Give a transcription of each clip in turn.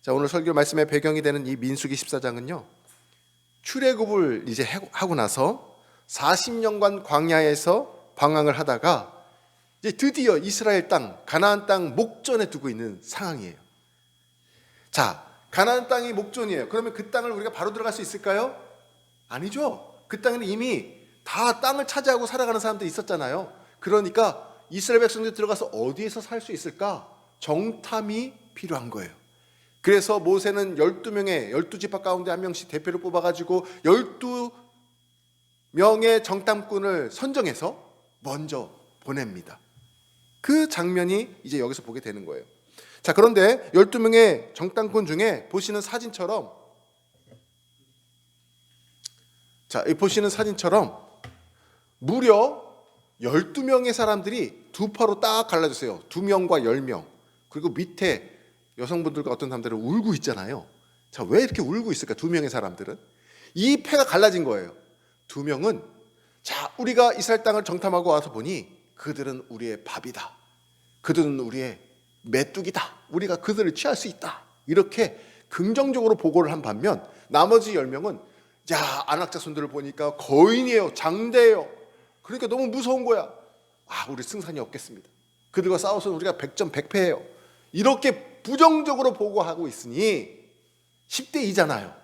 자, 오늘 설교 말씀의 배경이 되는 이 민수기 14장은요. 출애굽을 이제 하고 나서 40년간 광야에서 방황을 하다가 이제 드디어 이스라엘 땅, 가나안 땅 목전에 두고 있는 상황이에요. 자, 가나안 땅이 목전이에요. 그러면 그 땅을 우리가 바로 들어갈 수 있을까요? 아니죠. 그 땅에는 이미 다 땅을 차지하고 살아가는 사람들이 있었잖아요. 그러니까 이스라엘 백성들이 들어가서 어디에서 살 수 있을까? 정탐이 필요한 거예요. 그래서 모세는 12명의 12지파 가운데 한 명씩 대표를 뽑아가지고 12명의 정탐꾼을 선정해서 먼저 보냅니다. 그 장면이 이제 여기서 보게 되는 거예요. 자, 그런데 12명의 정탐꾼 중에 보시는 사진처럼 무려 12명의 사람들이 두 파로 딱 갈라졌어요. 2명과 10명. 그리고 밑에 여성분들과 어떤 사람들은 울고 있잖아요. 자, 왜 이렇게 울고 있을까? 2명의 사람들은 이 패가 갈라진 거예요. 2명은 자, 우리가 이스라엘 땅을 정탐하고 와서 보니 그들은 우리의 밥이다. 그들은 우리의 메뚜기다. 우리가 그들을 취할 수 있다. 이렇게 긍정적으로 보고를 한 반면 나머지 10명은 야, 안악자손들을 보니까 거인이에요. 장대예요. 그러니까 너무 무서운 거야. 우리 승산이 없겠습니다. 그들과 싸워서 우리가 100점 100패예요. 이렇게 부정적으로 보고하고 있으니 10대 2잖아요.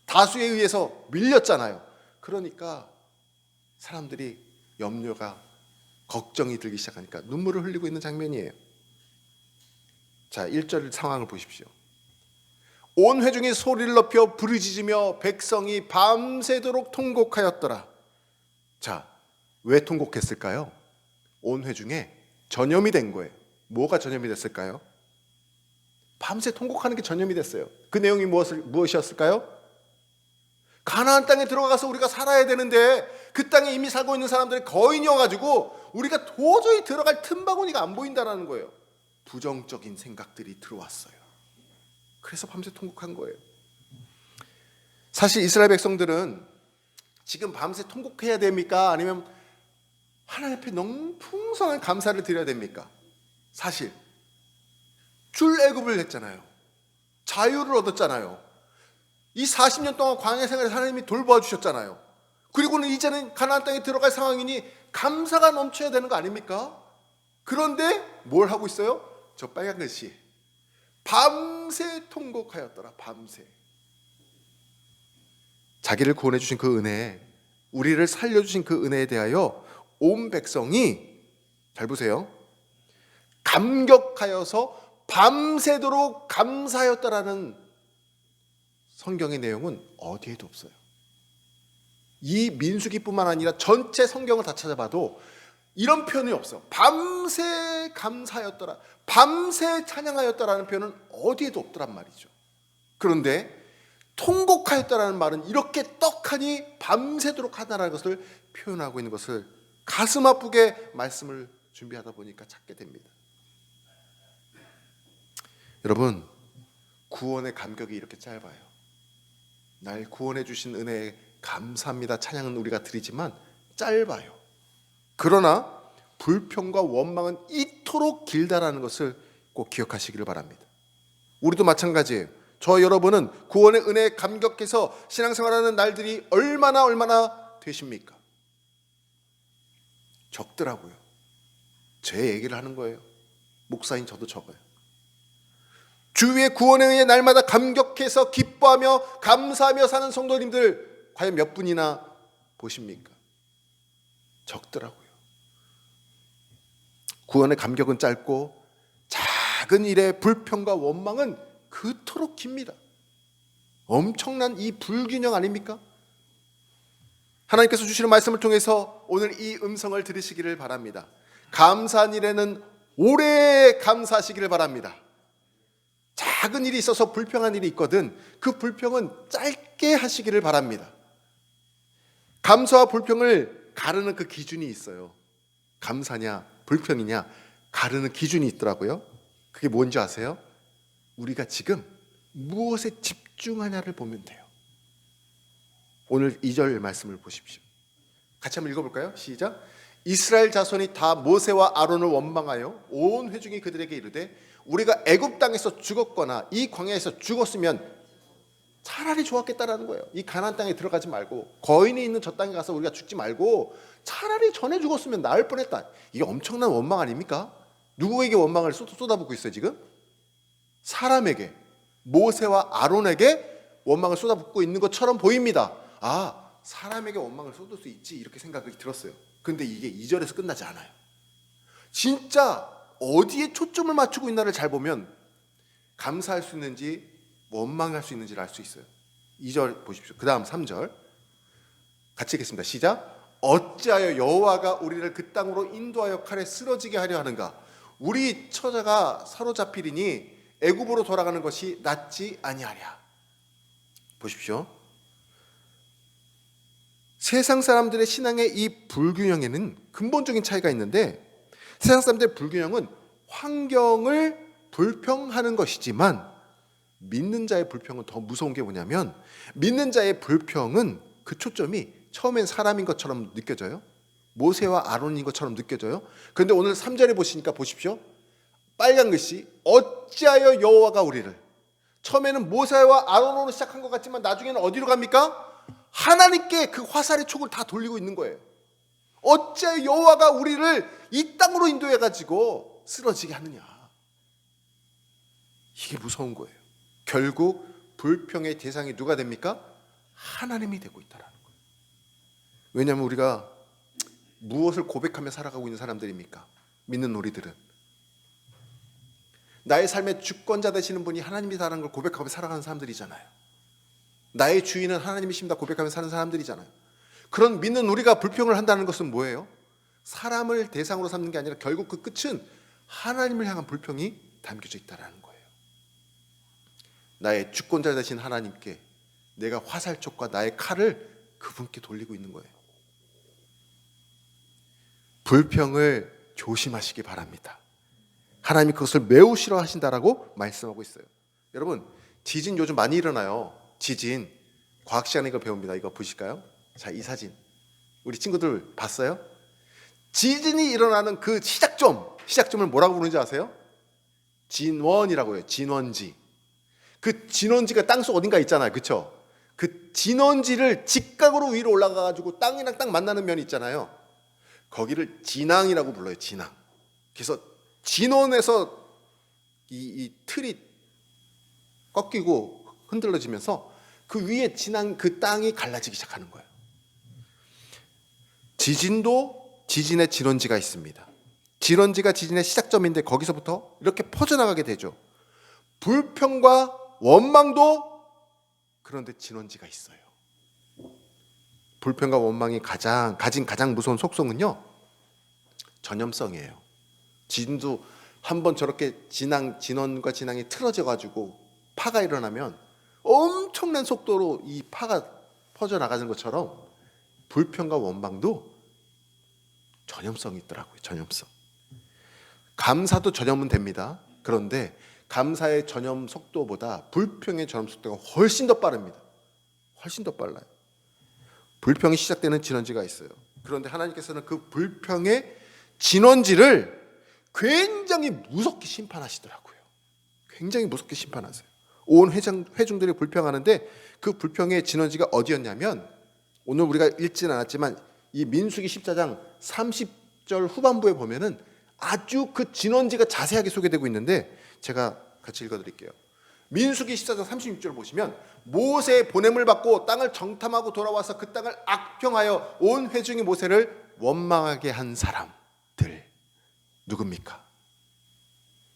다수에 의해서 밀렸잖아요. 그러니까 사람들이 염려가 걱정이 들기 시작하니까 눈물을 흘리고 있는 장면이에요. 자, 1절 상황을 보십시오. 온 회중이 소리를 높여 부르짖으며 백성이 밤새도록 통곡하였더라. 자, 왜 통곡했을까요? 온 회중에 전염이 된 거예요. 뭐가 전염이 됐을까요? 밤새 통곡하는 게 전염이 됐어요. 그 내용이 무엇이었을까요? 가나안 땅에 들어가서 우리가 살아야 되는데 그 땅에 이미 살고 있는 사람들이 거인이어가지고 우리가 도저히 들어갈 틈바구니가 안 보인다는 거예요. 부정적인 생각들이 들어왔어요. 그래서 밤새 통곡한 거예요. 사실 이스라엘 백성들은 지금 밤새 통곡해야 됩니까? 아니면 하나님 앞에 너무 풍성한 감사를 드려야 됩니까? 사실 출애굽을 했잖아요. 자유를 얻었잖아요. 이 40년 동안 광야 생활에 하나님이 돌보아 주셨잖아요. 그리고는 이제는 가나안 땅에 들어갈 상황이니 감사가 넘쳐야 되는 거 아닙니까? 그런데 뭘 하고 있어요? 저 빨간 글씨 밤새 통곡하였더라. 밤새. 자기를 구원해 주신 그 은혜에, 우리를 살려주신 그 은혜에 대하여 온 백성이, 잘 보세요, 감격하여서 밤새도록 감사하였다라는 성경의 내용은 어디에도 없어요. 이 민수기뿐만 아니라 전체 성경을 다 찾아봐도 이런 표현이 없어. 밤새 감사하였더라, 밤새 찬양하였다라는 표현은 어디에도 없더란 말이죠. 그런데 통곡하였다라는 말은 이렇게 떡하니 밤새도록 하다라는 것을 표현하고 있는 것을 가슴 아프게 말씀을 준비하다 보니까 찾게 됩니다. 여러분, 구원의 감격이 이렇게 짧아요. 날 구원해 주신 은혜에 감사합니다 찬양은 우리가 드리지만 짧아요. 그러나 불평과 원망은 이토록 길다라는 것을 꼭 기억하시기를 바랍니다. 우리도 마찬가지예요. 저 여러분은 구원의 은혜에 감격해서 신앙생활하는 날들이 얼마나 되십니까? 적더라고요. 제 얘기를 하는 거예요. 목사인 저도 적어요. 주의 구원에 의해 날마다 감격해서 기뻐하며 감사하며 사는 성도님들 과연 몇 분이나 보십니까? 적더라고요. 구원의 감격은 짧고 작은 일의 불평과 원망은 그토록 깁니다. 엄청난 이 불균형 아닙니까? 하나님께서 주시는 말씀을 통해서 오늘 이 음성을 들으시기를 바랍니다. 감사한 일에는 오래 감사하시기를 바랍니다. 작은 일이 있어서 불평한 일이 있거든 그 불평은 짧게 하시기를 바랍니다. 감사와 불평을 가르는 그 기준이 있어요. 감사냐 불평이냐 가르는 기준이 있더라고요. 그게 뭔지 아세요? 우리가 지금 무엇에 집중하냐를 보면 돼요. 오늘 2절 말씀을 보십시오. 같이 한번 읽어볼까요? 시작. 이스라엘 자손이 다 모세와 아론을 원망하여 온 회중이 그들에게 이르되 우리가 애굽 땅에서 죽었거나 이 광야에서 죽었으면 차라리 좋았겠다라는 거예요. 이 가나안 땅에 들어가지 말고 거인이 있는 저 땅에 가서 우리가 죽지 말고 차라리 전에 죽었으면 나을 뻔했다. 이게 엄청난 원망 아닙니까? 누구에게 원망을 쏟아붓고 있어요 지금? 사람에게, 모세와 아론에게 원망을 쏟아붓고 있는 것처럼 보입니다. 아, 사람에게 원망을 쏟을 수 있지 이렇게 생각이 들었어요. 근데 이게 2절에서 끝나지 않아요. 진짜 어디에 초점을 맞추고 있나를 잘 보면 감사할 수 있는지 원망할 수 있는지를 알 수 있어요. 2절 보십시오. 그 다음 3절 같이 읽겠습니다. 시작. 어찌하여 여호와가 우리를 그 땅으로 인도하여 칼에 쓰러지게 하려 하는가? 우리 처자가 사로잡히리니 애굽으로 돌아가는 것이 낫지 아니하랴. 보십시오. 세상 사람들의 신앙의 이 불균형에는 근본적인 차이가 있는데, 세상 사람들의 불균형은 환경을 불평하는 것이지만 믿는 자의 불평은 더 무서운 게 뭐냐면, 믿는 자의 불평은 그 초점이 처음엔 사람인 것처럼 느껴져요. 모세와 아론인 것처럼 느껴져요. 그런데 오늘 3절에 보시니까 보십시오. 빨간 글씨 어찌하여 여호와가 우리를, 처음에는 모세와 아론으로 시작한 것 같지만 나중에는 어디로 갑니까? 하나님께 그 화살의 촉을 다 돌리고 있는 거예요. 어찌하여 여호와가 우리를 이 땅으로 인도해가지고 쓰러지게 하느냐. 이게 무서운 거예요. 결국 불평의 대상이 누가 됩니까? 하나님이 되고 있다는 거예요. 왜냐하면 우리가 무엇을 고백하며 살아가고 있는 사람들입니까? 믿는 우리들은 나의 삶의 주권자 되시는 분이 하나님이다라는 걸 고백하며 살아가는 사람들이잖아요. 나의 주인은 하나님이십니다 고백하며 사는 사람들이잖아요. 그런 믿는 우리가 불평을 한다는 것은 뭐예요? 사람을 대상으로 삼는 게 아니라 결국 그 끝은 하나님을 향한 불평이 담겨져 있다는 거예요. 나의 주권자 되신 하나님께 내가 화살촉과 나의 칼을 그분께 돌리고 있는 거예요. 불평을 조심하시기 바랍니다. 하나님이 그것을 매우 싫어하신다라고 말씀하고 있어요. 여러분, 지진 요즘 많이 일어나요. 지진. 과학 시간에 이거 배웁니다. 이거 보실까요? 자, 이 사진. 우리 친구들 봤어요? 지진이 일어나는 그 시작점을 뭐라고 부르는지 아세요? 진원이라고 해요. 진원지. 그 진원지가 땅속 어딘가 있잖아요. 그렇죠? 그 진원지를 직각으로 위로 올라가가지고 땅이랑 딱 만나는 면이 있잖아요. 거기를 진앙이라고 불러요. 진앙. 그래서 진원에서 이 틀이 꺾이고 흔들어지면서 그 위에 진앙, 그 땅이 갈라지기 시작하는 거예요. 지진도 지진의 진원지가 있습니다. 진원지가 지진의 시작점인데 거기서부터 이렇게 퍼져나가게 되죠. 불평과 원망도 그런데 진원지가 있어요. 불평과 원망이 가진 가장 무서운 속성은요, 전염성이에요. 지진도 한번 저렇게 진원과 진앙이 틀어져가지고 파가 일어나면 엄청난 속도로 이 파가 퍼져나가는 것처럼 불평과 원망도 전염성이 있더라고요. 전염성. 감사도 전염은 됩니다. 그런데 감사의 전염 속도보다 불평의 전염 속도가 훨씬 더 빠릅니다. 훨씬 더 빨라요. 불평이 시작되는 진원지가 있어요. 그런데 하나님께서는 그 불평의 진원지를 굉장히 무섭게 심판하시더라고요. 굉장히 무섭게 심판하세요. 온 회중들이 불평하는데 그 불평의 진원지가 어디였냐면, 오늘 우리가 읽지는 않았지만 이 민수기 14장 30절 후반부에 보면은 아주 그 진원지가 자세하게 소개되고 있는데, 제가 같이 읽어드릴게요. 민수기 14장 36절을 보시면, 모세의 보냄을 받고 땅을 정탐하고 돌아와서 그 땅을 악평하여 온 회중이 모세를 원망하게 한 사람들 누굽니까?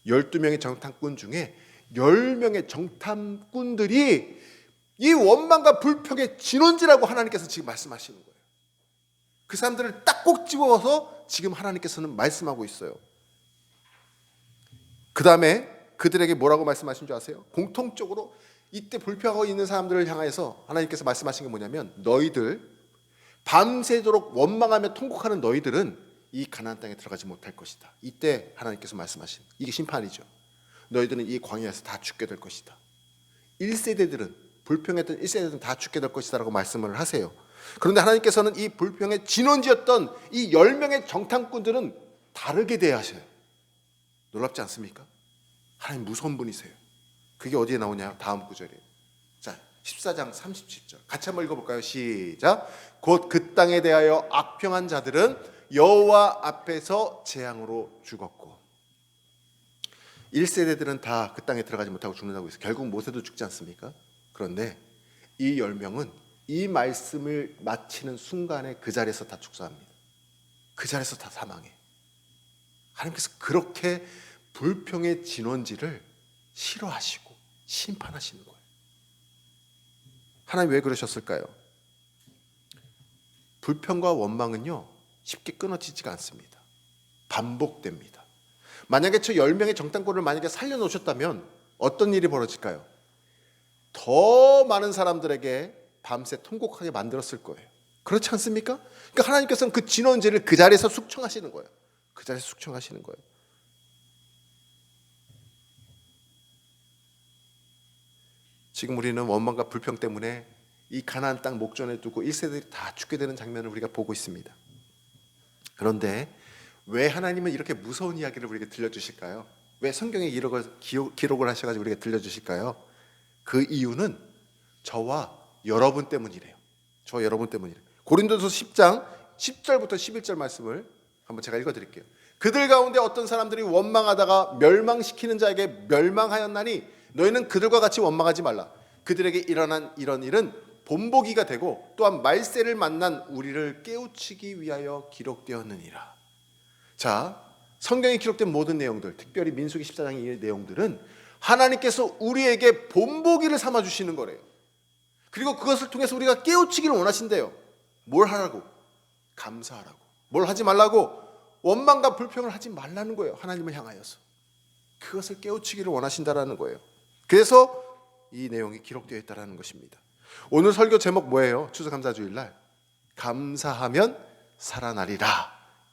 12명의 정탐꾼 중에 10명의 정탐꾼들이 이 원망과 불평의 진원지라고 하나님께서 지금 말씀하시는 거예요. 그 사람들을 딱 꼭 집어서 지금 하나님께서는 말씀하고 있어요. 그 다음에 그들에게 뭐라고 말씀하신 줄 아세요? 공통적으로 이때 불평하고 있는 사람들을 향해서 하나님께서 말씀하신 게 뭐냐면, 너희들 밤새도록 원망하며 통곡하는 너희들은 이 가나안 땅에 들어가지 못할 것이다. 이때 하나님께서 말씀하신 이게 심판이죠. 너희들은 이 광야에서 다 죽게 될 것이다. 1세대들은 불평했던 1세대들은 다 죽게 될 것이다 라고 말씀을 하세요. 그런데 하나님께서는 이 불평의 진원지였던 이 10명의 정탐꾼들은 다르게 대하셔요. 놀랍지 않습니까? 하나님 무서운 분이세요. 그게 어디에 나오냐? 다음 구절이에요. 자, 14장 37절 같이 한번 읽어볼까요? 시작. 곧 그 땅에 대하여 악평한 자들은 여호와 앞에서 재앙으로 죽었고. 1세대들은 다 그 땅에 들어가지 못하고 죽는다고 해서 결국 모세도 죽지 않습니까? 그런데 이 10명은 이 말씀을 마치는 순간에 그 자리에서 다 축사합니다. 그 자리에서 다 사망해. 하나님께서 그렇게 불평의 진원지를 싫어하시고 심판하시는 거예요. 하나님 왜 그러셨을까요? 불평과 원망은요 쉽게 끊어지지가 않습니다. 반복됩니다. 만약에 저 10명의 정탐꾼을 만약에 살려놓으셨다면 어떤 일이 벌어질까요? 더 많은 사람들에게 밤새 통곡하게 만들었을 거예요. 그렇지 않습니까? 그러니까 하나님께서는 그 진원제를 그 자리에서 숙청하시는 거예요. 그 자리에서 숙청하시는 거예요. 지금 우리는 원망과 불평 때문에 이 가나안 땅 목전에 두고 1세들이 다 죽게 되는 장면을 우리가 보고 있습니다. 그런데 왜 하나님은 이렇게 무서운 이야기를 우리에게 들려주실까요? 왜 성경에 기록을 하셔가지고 우리에게 들려주실까요? 그 이유는 저와 여러분 때문이래요. 저와 여러분 때문이래요. 고린도서 10장 10절부터 11절 말씀을 한번 제가 읽어드릴게요. 그들 가운데 어떤 사람들이 원망하다가 멸망시키는 자에게 멸망하였나니 너희는 그들과 같이 원망하지 말라. 그들에게 일어난 이런 일은 본보기가 되고 또한 말세를 만난 우리를 깨우치기 위하여 기록되었느니라. 자, 성경에 기록된 모든 내용들, 특별히 민수기 14장의 내용들은 하나님께서 우리에게 본보기를 삼아 주시는 거래요. 그리고 그것을 통해서 우리가 깨우치기를 원하신대요. 뭘 하라고? 감사하라고. 뭘 하지 말라고? 원망과 불평을 하지 말라는 거예요. 하나님을 향하여서. 그것을 깨우치기를 원하신다라는 거예요. 그래서 이 내용이 기록되어 있다는 것입니다. 오늘 설교 제목 뭐예요? 추수감사주일날 감사하면 살아나리라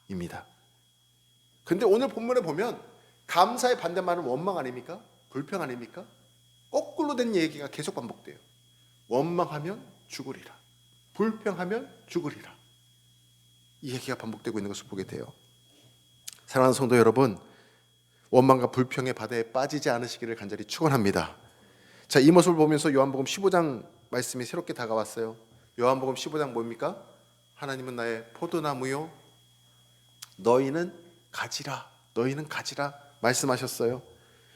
입니다. 근데 오늘 본문에 보면 감사의 반대말은 원망 아닙니까? 불평 아닙니까? 거꾸로 된 얘기가 계속 반복돼요. 원망하면 죽으리라. 불평하면 죽으리라. 이 얘기가 반복되고 있는 것을 보게 돼요. 사랑하는 성도 여러분, 원망과 불평의 바다에 빠지지 않으시기를 간절히 축원합니다. 자, 이 모습을 보면서 요한복음 15장 말씀이 새롭게 다가왔어요. 요한복음 15장 뭡니까? 하나님은 나의 포도나무요 너희는 가지라. 너희는 가지라 말씀하셨어요.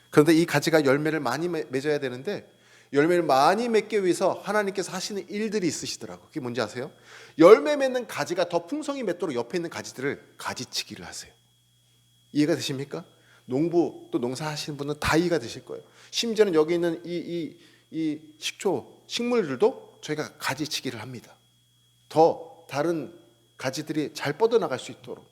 그런데 이 가지가 열매를 많이 맺어야 되는데 열매를 많이 맺기 위해서 하나님께서 하시는 일들이 있으시더라고요. 그게 뭔지 아세요? 열매 맺는 가지가 더 풍성히 맺도록 옆에 있는 가지들을 가지치기를 하세요. 이해가 되십니까? 농부 또 농사하시는 분은 다 이해가 되실 거예요. 심지어는 여기 있는 이 식초, 식물들도 저희가 가지치기를 합니다. 더 다른 가지들이 잘 뻗어나갈 수 있도록.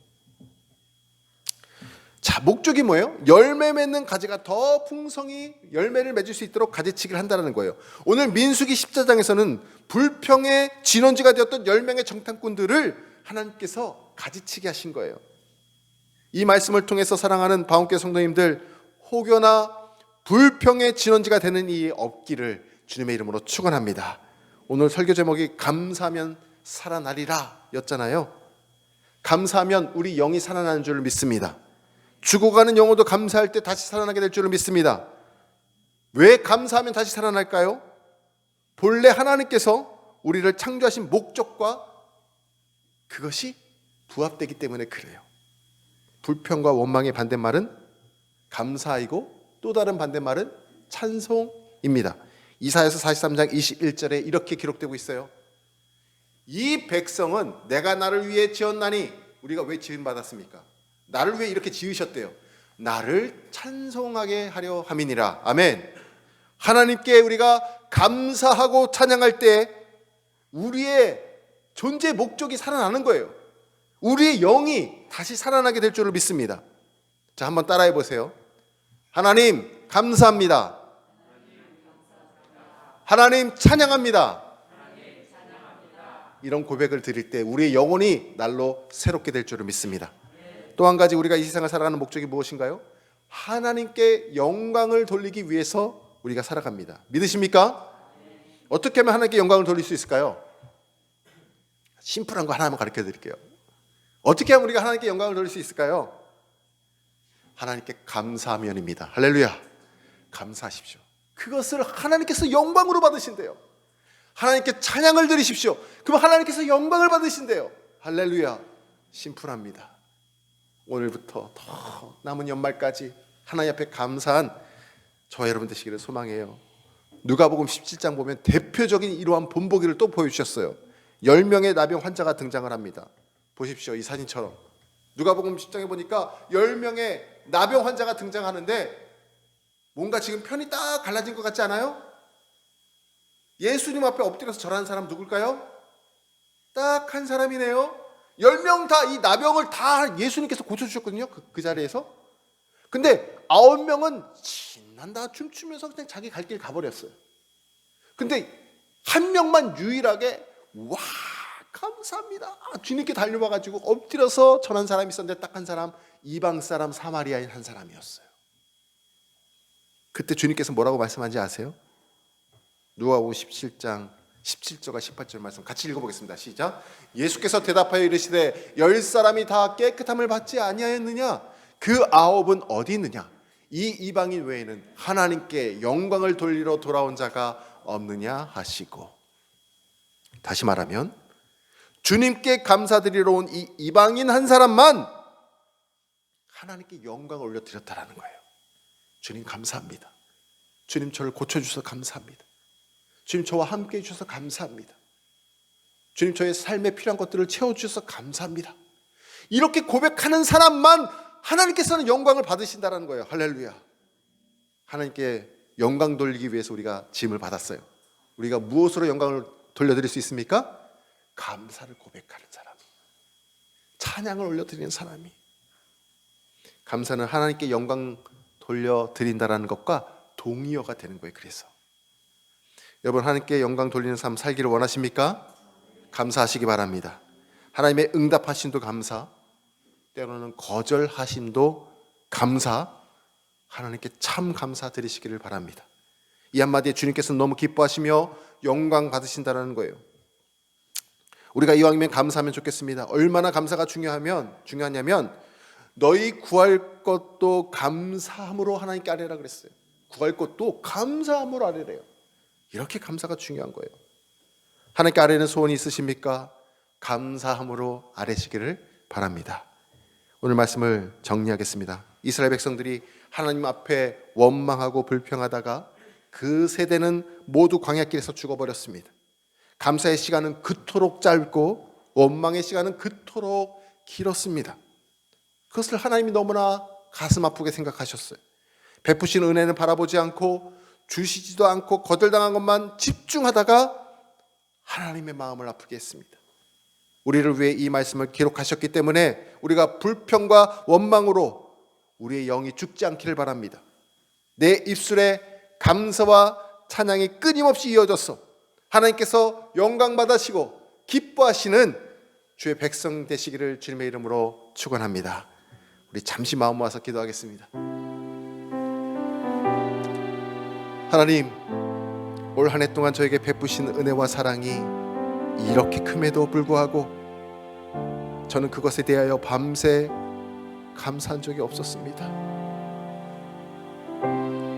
자, 목적이 뭐예요? 열매 맺는 가지가 더 풍성히 열매를 맺을 수 있도록 가지치기를 한다는 거예요. 오늘 민수기 14장에서는 불평의 진원지가 되었던 10명의 정탐꾼들을 하나님께서 가지치게 하신 거예요. 이 말씀을 통해서 사랑하는 바운교회 성도님들, 혹여나 불평의 진원지가 되는 일이 없기를 주님의 이름으로 축원합니다. 오늘 설교 제목이 감사하면 살아나리라 였잖아요. 감사하면 우리 영이 살아나는 줄을 믿습니다. 죽어가는 영혼도 감사할 때 다시 살아나게 될 줄을 믿습니다. 왜 감사하면 다시 살아날까요? 본래 하나님께서 우리를 창조하신 목적과 그것이 부합되기 때문에 그래요. 불평과 원망의 반대말은 감사이고 또 다른 반대말은 찬송입니다. 이사야서 43장 21절에 이렇게 기록되고 있어요. 이 백성은 내가 나를 위해 지었나니, 우리가 왜 지음받았습니까? 나를 위해 이렇게 지으셨대요. 나를 찬송하게 하려 함이니라. 아멘. 하나님께 우리가 감사하고 찬양할 때 우리의 존재 목적이 살아나는 거예요. 우리의 영이 다시 살아나게 될 줄을 믿습니다. 자, 한번 따라해 보세요. 하나님 감사합니다. 하나님 찬양합니다. 이런 고백을 드릴 때 우리의 영혼이 날로 새롭게 될 줄을 믿습니다. 또 한 가지, 우리가 이 세상을 살아가는 목적이 무엇인가요? 하나님께 영광을 돌리기 위해서 우리가 살아갑니다. 믿으십니까? 어떻게 하면 하나님께 영광을 돌릴 수 있을까요? 심플한 거 하나만 가르쳐 드릴게요. 어떻게 하면 우리가 하나님께 영광을 돌릴 수 있을까요? 하나님께 감사하면입니다. 할렐루야. 감사하십시오. 그것을 하나님께서 영광으로 받으신대요. 하나님께 찬양을 드리십시오. 그럼 하나님께서 영광을 받으신대요. 할렐루야. 심플합니다. 오늘부터 더 남은 연말까지 하나님 앞에 감사한 저와 여러분 되시기를 소망해요. 누가복음 17장 보면 대표적인 이러한 본보기를 또 보여주셨어요. 10명의 나병 환자가 등장을 합니다. 보십시오. 이 사진처럼 누가복음 10장에 보니까 10명의 나병 환자가 등장하는데 뭔가 지금 편이 딱 갈라진 것 같지 않아요? 예수님 앞에 엎드려서 절하는 사람 누굴까요? 딱 한 사람이네요. 10명 다 이 나병을 다 예수님께서 고쳐주셨거든요. 그 자리에서. 근데 9명은 신난다 춤추면서 그냥 자기 갈 길 가버렸어요. 근데 한 명만 유일하게 와 감사합니다 주님께 달려와가지고 엎드려서 전한 사람이 있었는데 딱 한 사람, 이방 사람 사마리아인 한 사람이었어요. 그때 주님께서 뭐라고 말씀하는지 아세요? 누가복음 17장 17절과 18절 말씀 같이 읽어보겠습니다. 시작. 예수께서 대답하여 이르시되 10사람이 다 깨끗함을 받지 아니하였느냐? 그 9은 어디 있느냐? 이 이방인 외에는 하나님께 영광을 돌리러 돌아온 자가 없느냐 하시고. 다시 말하면 주님께 감사드리러 온 이 이방인 한 사람만 하나님께 영광을 올려드렸다라는 거예요. 주님 감사합니다. 주님 저를 고쳐주셔서 감사합니다. 주님 저와 함께 해주셔서 감사합니다. 주님 저의 삶에 필요한 것들을 채워주셔서 감사합니다. 이렇게 고백하는 사람만 하나님께서는 영광을 받으신다는 거예요. 할렐루야. 하나님께 영광 돌리기 위해서 우리가 짐을 받았어요. 우리가 무엇으로 영광을 돌려드릴 수 있습니까? 감사를 고백하는 사람, 찬양을 올려드리는 사람이. 감사는 하나님께 영광 돌려드린다는 것과 동의어가 되는 거예요. 그래서 여러분 하나님께 영광 돌리는 삶 살기를 원하십니까? 감사하시기 바랍니다. 하나님의 응답하심도 감사, 때로는 거절하심도 감사, 하나님께 참 감사드리시기를 바랍니다. 이 한마디에 주님께서는 너무 기뻐하시며 영광 받으신다는 거예요. 우리가 이왕이면 감사하면 좋겠습니다. 얼마나 감사가 중요하냐면 너희 구할 것도 감사함으로 하나님께 아뢰라 그랬어요. 구할 것도 감사함으로 아뢰래요. 이렇게 감사가 중요한 거예요. 하나님께 아뢰는 소원이 있으십니까? 감사함으로 아뢰시기를 바랍니다. 오늘 말씀을 정리하겠습니다. 이스라엘 백성들이 하나님 앞에 원망하고 불평하다가 그 세대는 모두 광야길에서 죽어버렸습니다. 감사의 시간은 그토록 짧고 원망의 시간은 그토록 길었습니다. 그것을 하나님이 너무나 가슴 아프게 생각하셨어요. 베푸신 은혜는 바라보지 않고 주시지도 않고 거절당한 것만 집중하다가 하나님의 마음을 아프게 했습니다. 우리를 위해 이 말씀을 기록하셨기 때문에 우리가 불평과 원망으로 우리의 영이 죽지 않기를 바랍니다. 내 입술에 감사와 찬양이 끊임없이 이어져서 하나님께서 영광 받으시고 기뻐하시는 주의 백성 되시기를 주님의 이름으로 축원합니다. 우리 잠시 마음 모아서 기도하겠습니다. 하나님, 올 한 해 동안 저에게 베푸신 은혜와 사랑이 이렇게 큼에도 불구하고 저는 그것에 대하여 밤새 감사한 적이 없었습니다.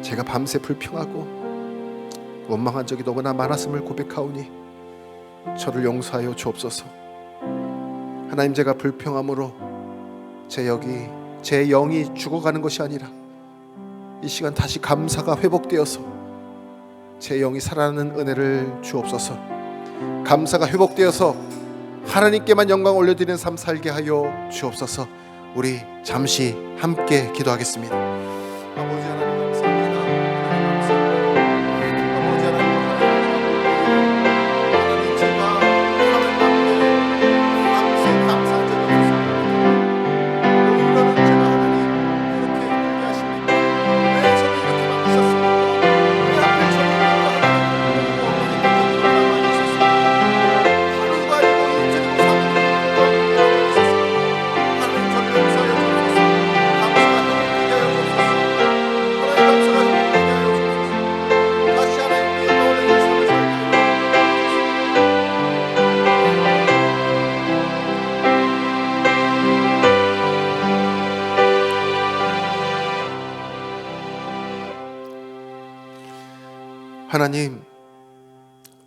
제가 밤새 불평하고 원망한 적이 너무나 많았음을 고백하오니 저를 용서하여 주옵소서. 하나님, 제가 불평함으로 제 영이 죽어가는 것이 아니라 이 시간 다시 감사가 회복되어서 제 영이 살아나는 은혜를 주옵소서. 감사가 회복되어서 하나님께만 영광 올려드리는 삶 살게 하여 주옵소서. 우리 잠시 함께 기도하겠습니다. 아버지 하나님 감사합니다. 아버지 하나님 하나님 제가 하나님 앞에 밤새 감사한 적이 없었습니다. 오늘은 제가 하나님 이렇게 하십니까? 왜 저를 이렇게 만드셨습니까? 왜 하필 저를 이렇게 하나님 있었습니까? 하루가 아니고 이틀이고 3일이고 있었습니다. 하나님 저를 용서하여 주옵소서. 감사하며 기도하여 주옵소서. 하나님,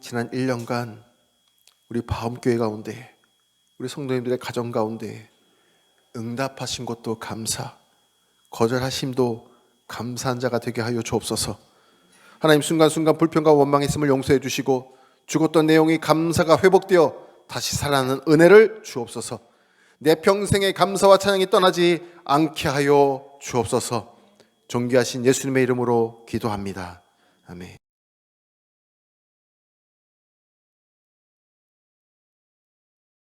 지난 1년간 우리 바움교회 가운데, 우리 성도님들의 가정 가운데 응답하신 것도 감사, 거절하심도 감사한 자가 되게 하여 주옵소서. 하나님, 순간순간 불평과 원망했음을 용서해 주시고 죽었던 내용이 감사가 회복되어 다시 살아나는 은혜를 주옵소서. 내 평생의 감사와 찬양이 떠나지 않게 하여 주옵소서. 존귀하신 예수님의 이름으로 기도합니다. 아멘.